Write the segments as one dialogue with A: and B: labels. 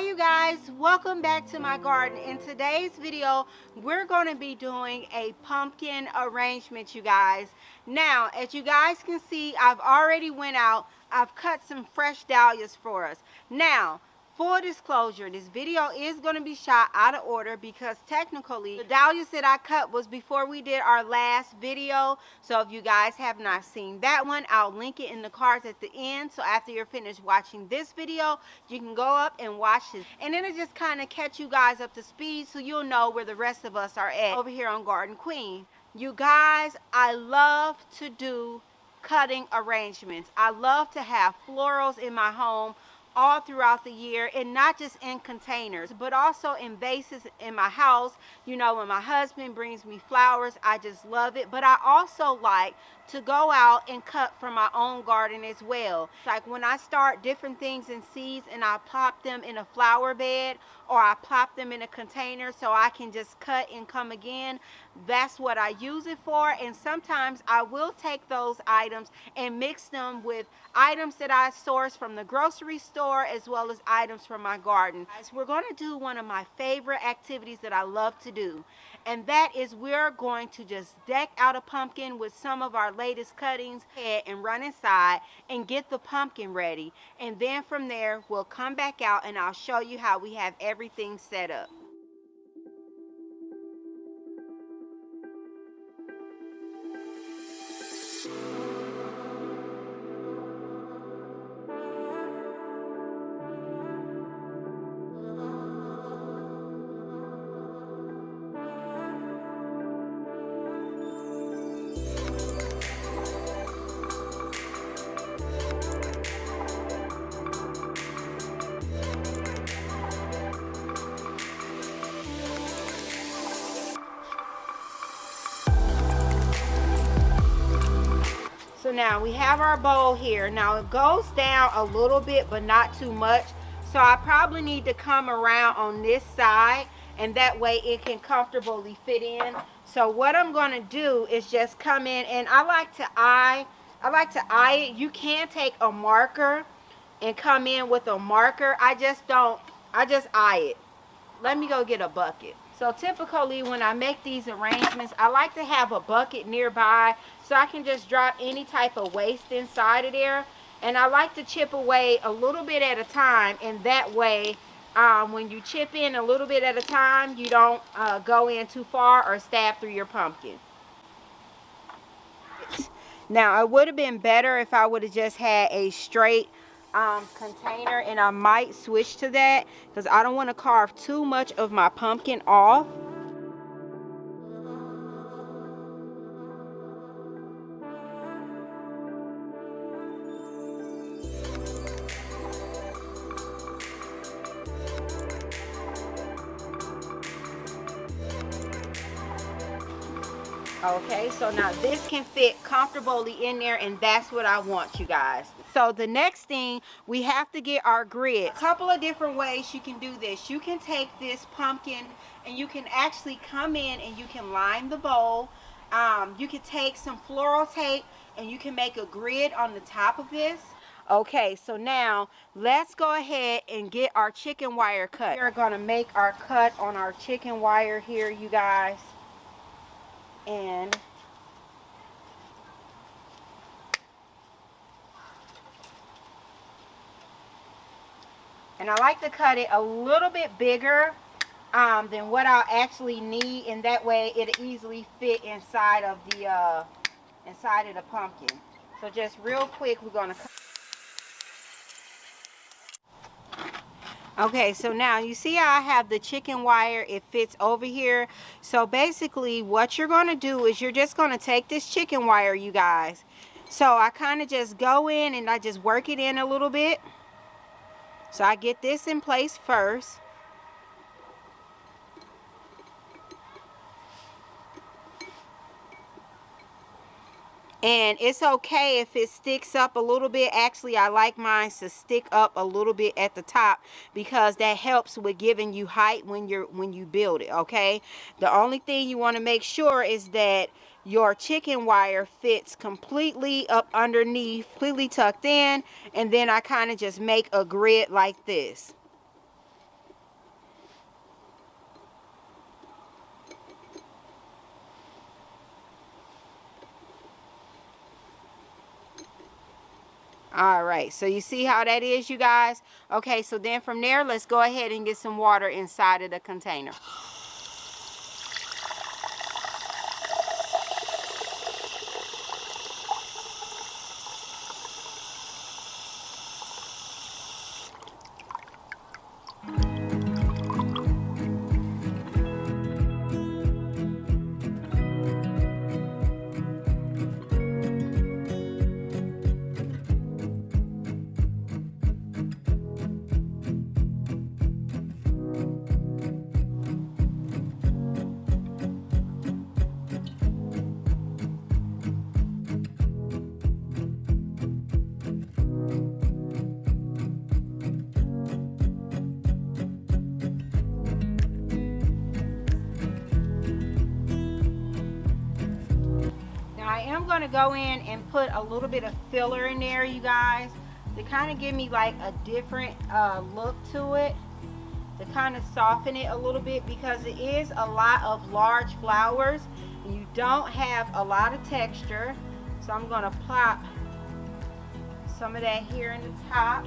A: you guys, welcome back to my garden. In today's video we're going to be doing a pumpkin arrangement, you guys. Now, as you guys can see, I've already went out, I've cut some fresh dahlias for us. Now, full disclosure, this video is going to be shot out of order because technically the dahlias that I cut was before we did our last video. So if you guys have not seen that one, I'll link it in the cards at the end. So after you're finished watching this video, you can go up and watch it. And then it just kind of catch you guys up to speed so you'll know where the rest of us are at over here on Garden Queen. You guys, I love to do cutting arrangements. I love to have florals in my home all throughout the year, and not just in containers but also in vases in my house. You know, when my husband brings me flowers, I just love it. But I also like to go out and cut from my own garden as well. It's like when I start different things in seeds and I plop them in a flower bed or I plop them in a container so I can just cut and come again, that's what I use it for. And sometimes I will take those items and mix them with items that I source from the grocery store as well as items from my garden. Guys, we're going to do one of my favorite activities that I love to do, and that is we're going to just deck out a pumpkin with some of our latest cuttings and run inside and get the pumpkin ready. And then from there we'll come back out and I'll show you how we have everything set up. So now we have our bowl here. Now it goes down a little bit but not too much, so I probably need to come around on this side and that way it can comfortably fit in. So what I'm going to do is just come in, and I like to eye it. You can take a marker and come in with a marker. I just eye it. Let me go get a bucket. So typically when I make these arrangements, I like to have a bucket nearby so I can just drop any type of waste inside of there. And I like to chip away a little bit at a time, and that way when you chip in a little bit at a time, you don't go in too far or stab through your pumpkin. Now it would have been better if I would have just had a straight container, and I might switch to that because I don't want to carve too much of my pumpkin off. Okay, so now this can fit comfortably in there, and that's what I want, you guys. So the next thing, we have to get our grid. A couple of different ways you can do this. You can take this pumpkin and you can actually come in and you can line the bowl. You can take some floral tape and you can make a grid on the top of this. Okay, so now let's go ahead and get our chicken wire cut. We're going to make our cut on our chicken wire here, you guys. And I like to cut it a little bit bigger than what I'll actually need, and that way it'll easily fit inside of the pumpkin. So just real quick, we're gonna cut. Okay, so now you see how I have the chicken wire, it fits over here. So basically what you're going to do is you're just going to take this chicken wire, you guys. So I kind of just go in and I just work it in a little bit. So I get this in place first. And it's okay if it sticks up a little bit. Actually, I like mine to stick up a little bit at the top because that helps with giving you height when you build it, okay? The only thing you want to make sure is that your chicken wire fits completely up underneath, completely tucked in, and then I kind of just make a grid like this. All right, so you see how that is, you guys? Okay, so then from there, let's go ahead and get some water inside of the container. I am going to go in and put a little bit of filler in there, you guys, to kind of give me like a different look to it, to kind of soften it a little bit, because it is a lot of large flowers and you don't have a lot of texture. So I'm going to plop some of that here in the top.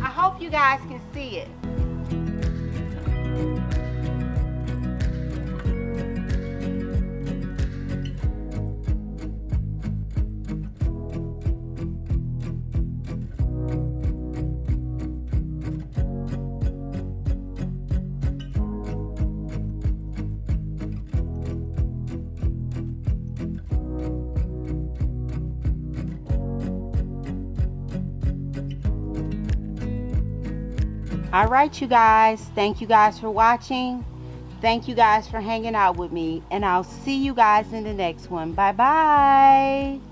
A: I hope you guys can see it. All right, you guys, thank you guys for watching. Thank you guys for hanging out with me, and I'll see you guys in the next one. Bye bye.